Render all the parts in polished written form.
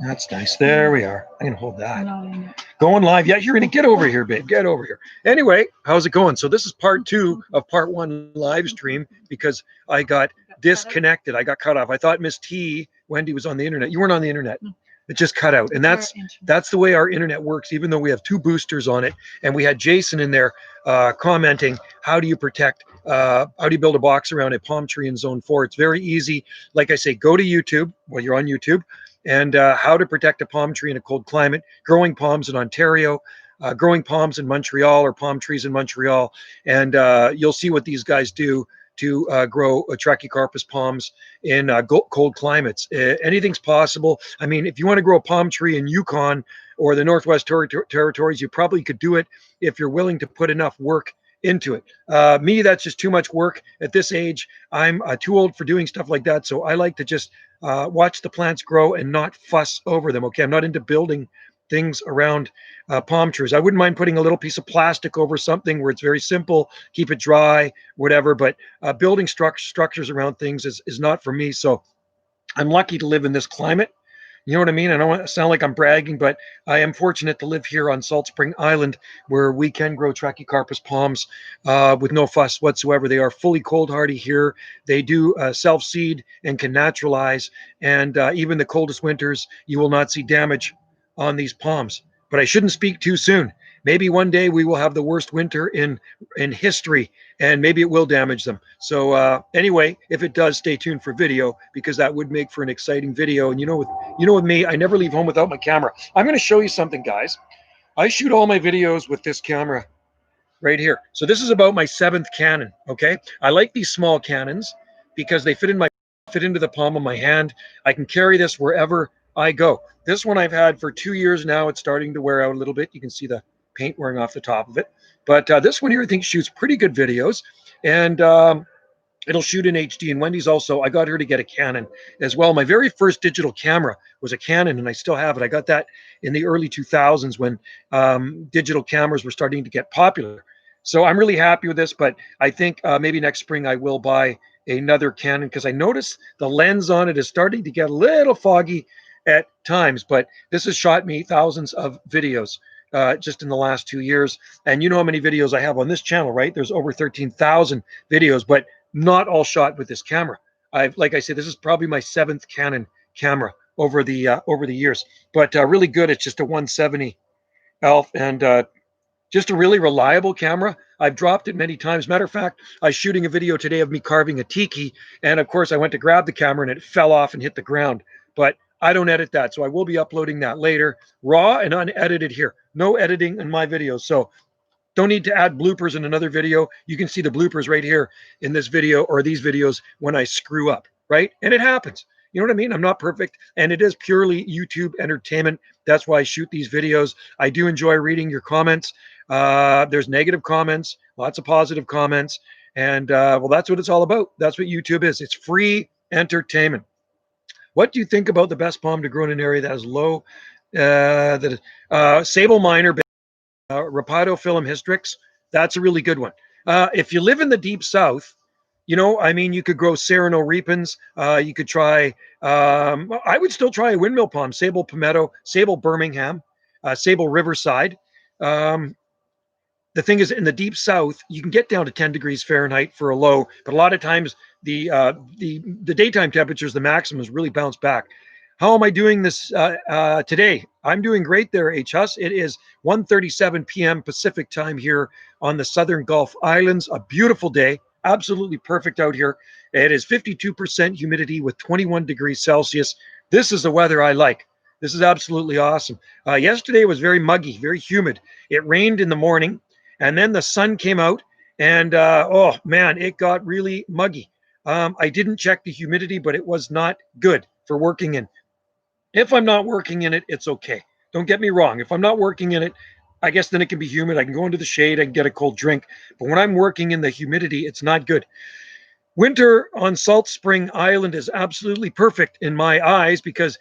That's nice. There we are. I can hold that. Going live. Yeah, you're going to get over here, babe. Get over here. Anyway, how's it going? So this is part 2 of part 1 live stream because I got disconnected. I got cut off. I thought Miss T, Wendy, was on the internet. You weren't on the internet. It just cut out. And that's the way our internet works, even though we have 2 boosters on it. And we had Jason in there commenting, how do you protect, how do you build a box around a palm tree in zone 4? It's very easy. Like I say, go to YouTube. Well, you're on YouTube. And how to protect a palm tree in a cold climate, growing palms in Ontario, growing palms in Montreal, or palm trees in Montreal. And you'll see what these guys do to grow Trachycarpus palms in cold climates. Anything's possible. I mean, if you want to grow a palm tree in Yukon or the Northwest Territories, you probably could do it if you're willing to put enough work into it. Me, that's just too much work at this age. I'm too old for doing stuff like that. So I like to just watch the plants grow and not fuss over them. Okay, I'm not into building things around palm trees. I wouldn't mind putting a little piece of plastic over something where it's very simple, keep it dry, whatever. But building structures around things is not for me. So I'm lucky to live in this climate. You know what I mean? I don't want to sound like I'm bragging, but I am fortunate to live here on Salt Spring Island, where we can grow Trachycarpus palms with no fuss whatsoever. They are fully cold hardy here. They do self-seed and can naturalize. And even the coldest winters, you will not see damage on these palms. But I shouldn't speak too soon. Maybe one day we will have the worst winter in history, and maybe it will damage them. So anyway, if it does, stay tuned for video, because that would make for an exciting video. And you know with me, I never leave home without my camera. I'm going to show you something, guys. I shoot all my videos with this camera right here. So this is about my 7th Canon. Okay, I like these small Canons because they fit into the palm of my hand. I can carry this wherever I go. This one I've had for 2 years now. It's starting to wear out a little bit. You can see the paint wearing off the top of it. But this one here, I think, shoots pretty good videos. And it'll shoot in HD. And Wendy's also, I got her to get a Canon as well. My very first digital camera was a Canon, and I still have it. I got that in the early 2000s when digital cameras were starting to get popular. So I'm really happy with this, but I think maybe next spring I will buy another Canon, because I noticed the lens on it is starting to get a little foggy at times. But this has shot me thousands of videos just in the last 2 years. And you know how many videos I have on this channel, right? There's over 13,000 videos, but not all shot with this camera. Like I said, this is probably my 7th Canon camera over the years, but really good. It's just a 170 ELPH, and just a really reliable camera. I've dropped it many times. Matter of fact, I was shooting a video today of me carving a tiki, and of course I went to grab the camera and it fell off and hit the ground. But I don't edit that, so I will be uploading that later, raw and unedited here. No editing in my videos, so don't need to add bloopers in another video. You can see the bloopers right here in this video, or these videos, when I screw up, right? And it happens. You know what I mean? I'm not perfect, and it is purely YouTube entertainment. That's why I shoot these videos. I do enjoy reading your comments. There's negative comments, lots of positive comments, and well, that's what it's all about. That's what YouTube is. It's free entertainment. What do you think about the best palm to grow in an area that has low, Sable Minor, Rapidophyllum hystrix? That's a really good one. If you live in the deep south, you know, I mean, you could grow Serrano repens. You could try, I would still try a windmill palm, Sable Palmetto, Sable Birmingham, Sable Riverside. The thing is, in the deep south, you can get down to 10 degrees Fahrenheit for a low, but a lot of times the daytime temperatures, the maximums, really bounce back. How am I doing this today? I'm doing great there, H. Huss. It is 1:37 p.m. Pacific time here on the Southern Gulf Islands. A beautiful day, absolutely perfect out here. It is 52% humidity with 21 degrees Celsius. This is the weather I like. This is absolutely awesome. Yesterday was very muggy, very humid. It rained in the morning, and then the sun came out, and oh man, it got really muggy. I didn't check the humidity, but it was not good for working in. If I'm not working in it, it's okay. Don't get me wrong. If I'm not working in it, I guess then it can be humid. I can go into the shade, I can get a cold drink. But when I'm working in the humidity, it's not good. Winter on Salt Spring Island is absolutely perfect in my eyes, because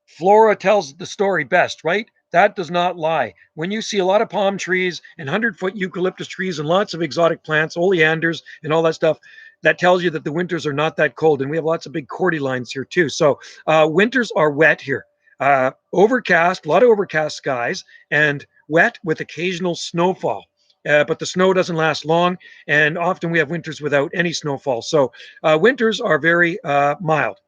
flora tells the story best, right? That does not lie. When you see a lot of palm trees and 100-foot eucalyptus trees and lots of exotic plants, oleanders and all that stuff, that tells you that the winters are not that cold. And we have lots of big cordylines here too. So winters are wet here. Overcast, a lot of overcast skies, and wet with occasional snowfall. But the snow doesn't last long, and often we have winters without any snowfall. So winters are very mild.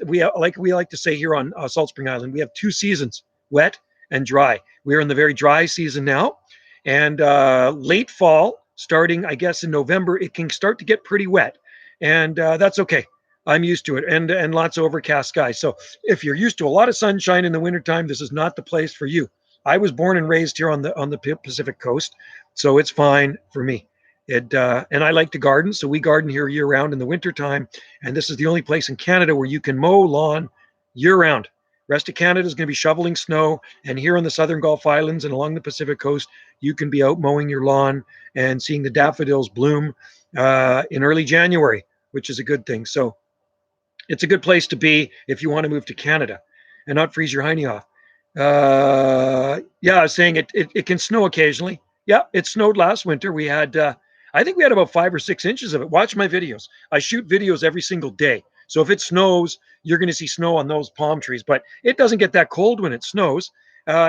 We like to say here on Salt Spring Island, we have two seasons: wet and dry. We are in the very dry season now, and late fall, starting I guess in November, it can start to get pretty wet, and that's okay. I'm used to it, and lots of overcast skies. So if you're used to a lot of sunshine in the wintertime, this is not the place for you. I was born and raised here on the Pacific coast, so it's fine for me. And I like to garden, so we garden here year round in the wintertime. And this is the only place in Canada where you can mow lawn year round. Rest of Canada is going to be shoveling snow, and here on the southern Gulf Islands and along the Pacific coast, you can be out mowing your lawn and seeing the daffodils bloom in early January, which is a good thing. So it's a good place to be if you want to move to Canada and not freeze your hiney off. Yeah, I was saying it can snow occasionally. Yeah, it snowed last winter. We had, I think we had about 5 or 6 inches of it. Watch my videos. I shoot videos every single day. So if it snows, you're going to see snow on those palm trees. But it doesn't get that cold when it snows.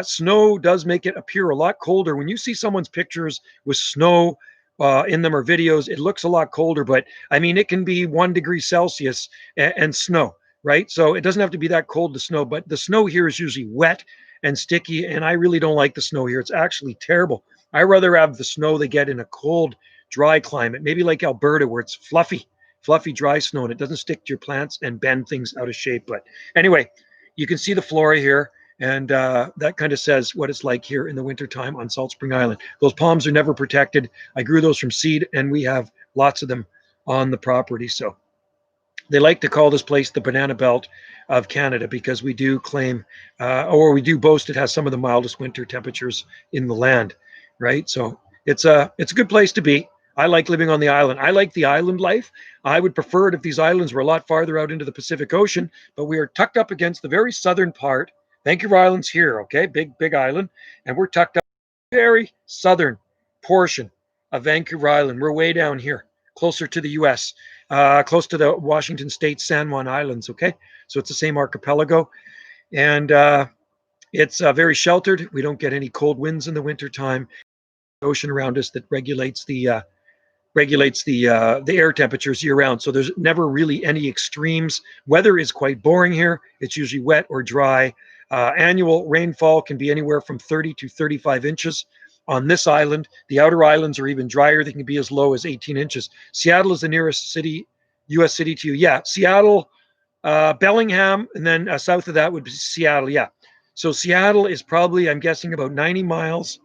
Snow does make it appear a lot colder. When you see someone's pictures with snow in them or videos, it looks a lot colder. But I mean, it can be 1 degree Celsius and snow, right? So it doesn't have to be that cold to snow. But the snow here is usually wet and sticky, and I really don't like the snow here. It's actually terrible. I rather have the snow they get in a cold, dry climate, maybe like Alberta, where it's fluffy, dry snow, and it doesn't stick to your plants and bend things out of shape. But anyway, you can see the flora here, and that kind of says what it's like here in the wintertime on Salt Spring Island. Those palms are never protected. I grew those from seed, and we have lots of them on the property. So they like to call this place the banana belt of Canada because we do claim, or we do boast, it has some of the mildest winter temperatures in the land, right? So it's a good place to be. I like living on the island. I like the island life. I would prefer it if these islands were a lot farther out into the Pacific Ocean, but we are tucked up against the very southern part. Vancouver Island's here, okay? Big island. And we're tucked up very southern portion of Vancouver Island. We're way down here, closer to the U.S., close to the Washington State San Juan Islands, okay? So it's the same archipelago. And it's very sheltered. We don't get any cold winds in the wintertime. Ocean around us that regulates the air temperatures year round. So there's never really any extremes. Weather is quite boring here. It's usually wet or dry. Annual rainfall can be anywhere from 30 to 35 inches on this island. The outer islands are even drier. They can be as low as 18 inches. Seattle is the nearest city, U.S. city to you. Yeah, Seattle, Bellingham, and then south of that would be Seattle. Yeah. So Seattle is probably, I'm guessing, about 90 miles.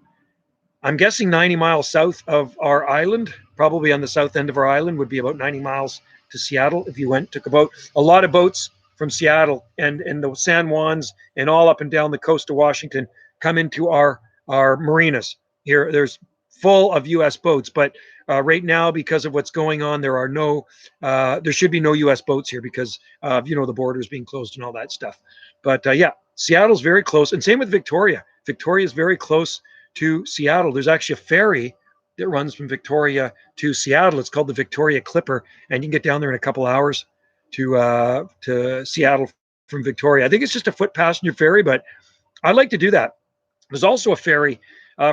I'm guessing 90 miles south of our island, probably on the south end of our island would be about 90 miles to Seattle if you took a boat. A lot of boats from Seattle and the San Juans and all up and down the coast of Washington come into our marinas. Here, there's full of U.S. boats, but right now, because of what's going on, there should be no U.S. boats here because of, the borders being closed and all that stuff. But yeah, Seattle's very close, and same with Victoria. Victoria is very close to Seattle. There's actually a ferry that runs from Victoria to Seattle. It's called the Victoria Clipper, and you can get down there in a couple hours to Seattle from Victoria. I think it's just a foot passenger ferry, but I like to do that. There's also a ferry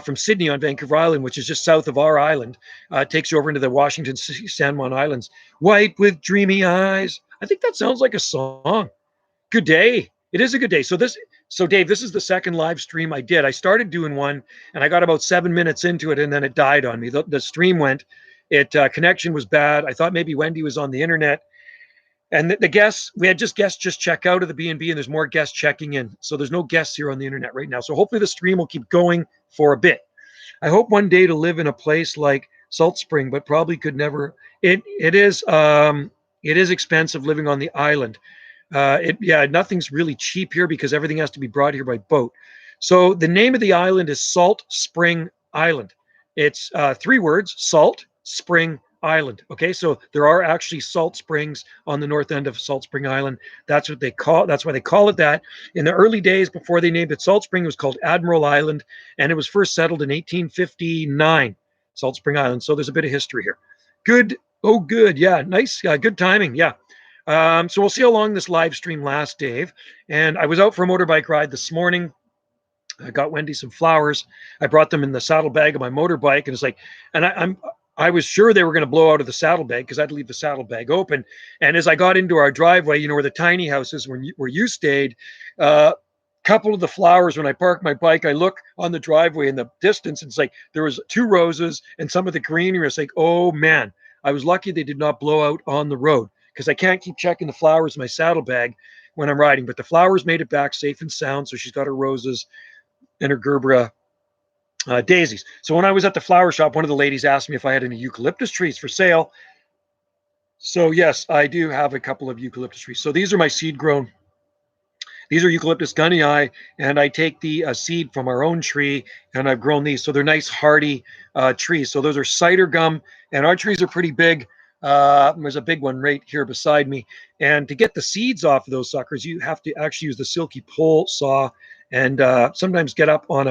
from Sydney on Vancouver Island, which is just south of our island. It takes you over into the Washington San Juan Islands. White with dreamy eyes. I think that sounds like a song. Good day. It is a good day. So Dave, this is the second live stream I did. I started doing one and I got about 7 minutes into it and then it died on me. The stream went, connection was bad. I thought maybe Wendy was on the internet. And the guests, we had guests just check out of the B&B and there's more guests checking in. So there's no guests here on the internet right now. So hopefully the stream will keep going for a bit. I hope one day to live in a place like Salt Spring, but probably could never. It is expensive living on the island. Nothing's really cheap here because everything has to be brought here by boat. So the name of the island is Salt Spring Island. It's 3 words: Salt Spring Island. Okay, so there are actually salt springs on the north end of Salt Spring Island. That's why they call it that. In the early days, before they named it Salt Spring, it was called Admiral Island, and it was first settled in 1859. Salt Spring Island. So there's a bit of history here. Good. Oh, good. Yeah, nice. Good timing. Yeah. So we'll see how long this live stream lasts, Dave. And I was out for a motorbike ride this morning. I got Wendy some flowers. I brought them in the saddlebag of my motorbike, and it's like, and I was sure they were going to blow out of the saddlebag because I'd leave the saddlebag open. And as I got into our driveway, you know, where the tiny house is, where you stayed, couple of the flowers, when I parked my bike, I look on the driveway in the distance, and it's like there was 2 roses and some of the greenery. It's like, oh man, I was lucky they did not blow out on the road, because I can't keep checking the flowers in my saddlebag when I'm riding. But the flowers made it back safe and sound, so she's got her roses and her Gerbera daisies. So when I was at the flower shop, one of the ladies asked me if I had any eucalyptus trees for sale. So yes, I do have a couple of eucalyptus trees. So these are my seed grown. These are Eucalyptus gunnii, and I take the seed from our own tree, and I've grown these. So they're nice, hardy trees. So those are cider gum, and our trees are pretty big. There's a big one right here beside me. And to get the seeds off of those suckers, you have to actually use the silky pole saw, and sometimes get up on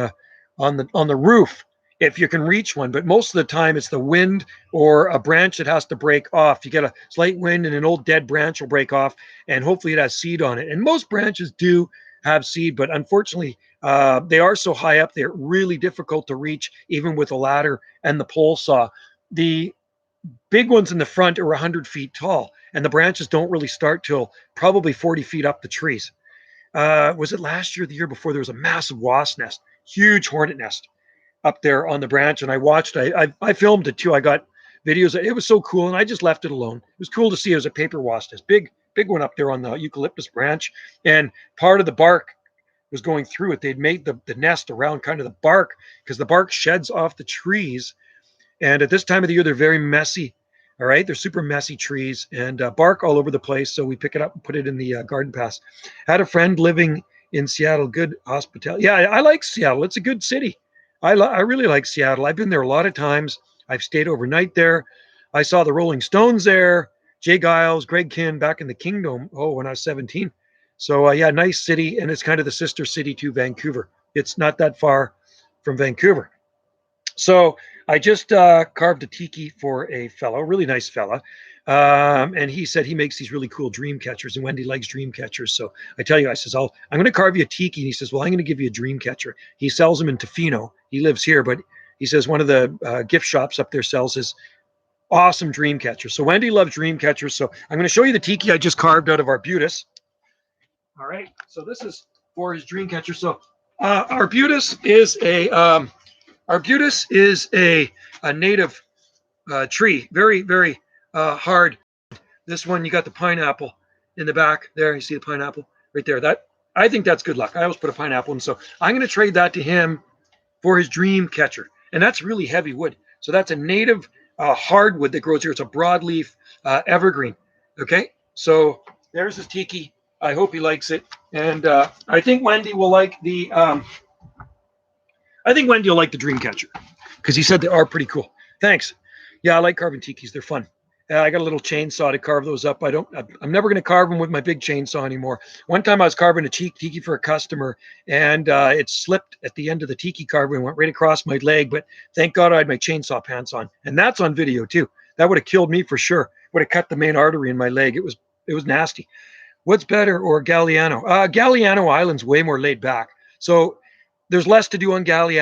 the roof if you can reach one. But most of the time, it's the wind or a branch that has to break off. You get a slight wind, and an old dead branch will break off, and hopefully it has seed on it. And most branches do have seed, but unfortunately, they are so high up, they're really difficult to reach, even with a ladder and the pole saw. The big ones in the front are 100 feet tall, and the branches don't really start till probably 40 feet up the trees. Was it last year, the year before, there was a massive wasp nest, huge hornet nest up there on the branch, and I watched. I filmed it too. I got videos. It was so cool, and I just left it alone. It was cool to see. It was a paper wasp nest, big one up there on the eucalyptus branch, and part of the bark was going through it. They'd made the nest around kind of the bark, because the bark sheds off the trees, and at this time of the year, they're very messy. All right, they're super messy trees, and bark all over the place. So we pick it up and put it in the garden pass. Had a friend living in Seattle. Good hospitality. Yeah, I like Seattle. It's a good city. I really like Seattle. I've been there a lot of times. I've stayed overnight there. I saw the Rolling Stones there, Jay Giles, Greg Kihn back in the Kingdom. Oh, when I was 17. So yeah, nice city, and it's kind of the sister city to Vancouver. It's not that far from Vancouver. So I just carved a tiki for a fellow, really nice fella. And he said he makes these really cool dream catchers, and Wendy likes dream catchers. So I tell you, I says, I'm going to carve you a tiki. And he says, well, I'm going to give you a dream catcher. He sells them in Tofino. He lives here, but he says one of the gift shops up there sells his awesome dream catcher. So Wendy loves dream catchers. So I'm going to show you the tiki I just carved out of arbutus. All right. So this is for his dream catcher. So arbutus is a native tree, very, very hard. This one, you got the pineapple in the back there. You see the pineapple right there. That, I think that's good luck. I always put a pineapple in. So I'm going to trade that to him for his dream catcher. And that's really heavy wood. So that's a native hardwood that grows here. It's a broadleaf evergreen. Okay. So there's his tiki. I hope he likes it. And I think Wendy will like the dream catcher, because he said they are pretty cool. Thanks. Yeah, I like carving tikis. They're fun. I got a little chainsaw to carve those up. I'm never going to carve them with my big chainsaw anymore. One time I was carving a tiki for a customer, and it slipped at the end of the tiki carver and went right across my leg. But thank God I had my chainsaw pants on, and that's on video too. That would have killed me for sure. Would have cut the main artery in my leg. It was nasty. What's better, or Galliano? Galliano Island's way more laid back. So there's less to do on Galliano.